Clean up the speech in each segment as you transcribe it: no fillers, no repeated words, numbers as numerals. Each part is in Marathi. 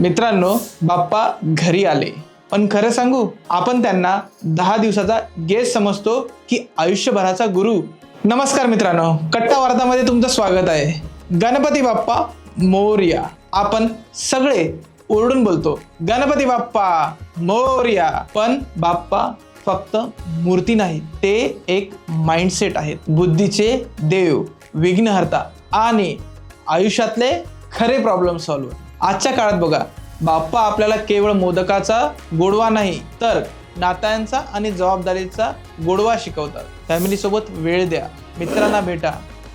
मित्रांनो, बाप्पा घरी आले, पण खरं सांगू, आपण त्यांना 10 दिवसाचा गेस्ट समजतो की आयुष्यभराचा गुरु. नमस्कार मित्रांनो, कट्टा वार्तामध्ये तुमचं स्वागत आहे. गणपती बाप्पा मोरया. आपण सगळे ओरडून बोलतो गणपती बाप्पा मोरया, पण बाप्पा फक्त मूर्ती नाही, ते एक माइंडसेट आहेत. बुद्धीचे देव, विघ्नहर्ता आणि आयुष्यातले खरे प्रॉब्लेम सॉल्व्हर. आजच्या काळात बघा, बाप्पा आपल्याला केवळ मोदकाचा गोडवा नाही, तर नात्यांचा आणि जबाबदारीचा गोडवा शिकवतात. फॅमिलीसोबत वेळ द्या, मित्रांना भेटा,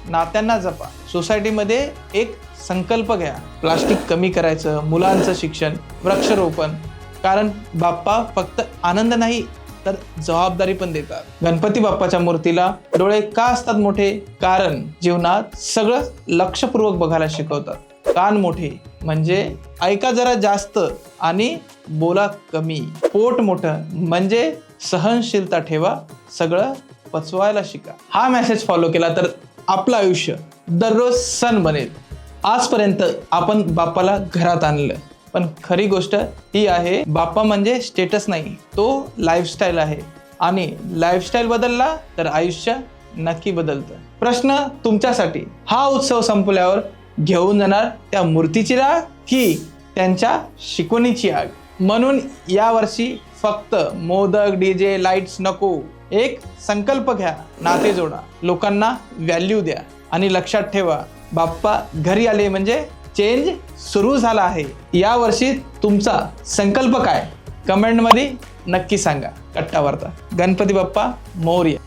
नात्यांना जपा. सोसायटीमध्ये एक संकल्प घ्या, प्लास्टिक कमी करायचं, मुलांचं शिक्षण, वृक्षारोपण. कारण बाप्पा फक्त आनंद नाही तर जबाबदारी पण देतात. गणपती बाप्पाच्या मूर्तीला डोळे का असतात मोठे? कारण जीवनात सगळं लक्षपूर्वक बघायला शिकवतात. कान मोठे म्हणजे ऐका जरा जास्त आणि बोला कमी. पोट मोठं म्हणजे सहनशीलता ठेवा, सगळं पचवायला शिका. हा मेसेज फॉलो केला तर आपलं आयुष्य दररोज सण बनेल. आजपर्यंत आपण बाप्पाला घरात आणलं, पण खरी गोष्ट ही आहे, बाप्पा म्हणजे स्टेटस नाही, तो लाईफस्टाईल आहे. आणि लाईफस्टाईल बदलला तर आयुष्य नक्की बदलतं. प्रश्न तुमच्यासाठी, हा उत्सव संपल्यावर घेऊन जाणार त्या मूर्तीची राग की त्यांच्या शिकवणीची आग? म्हणून यावर्षी फक्त मोदक, डीजे, लाईट्स नको. एक संकल्प घ्या, नाते जोडा, लोकांना व्हॅल्यू द्या आणि लक्षात ठेवा, बाप्पा घरी आले म्हणजे चेंज सुरू झाला आहे. यावर्षी तुमचा संकल्प काय? कमेंटमध्ये नक्की सांगा. कट्टा वार्ता. गणपती बाप्पा मोरया.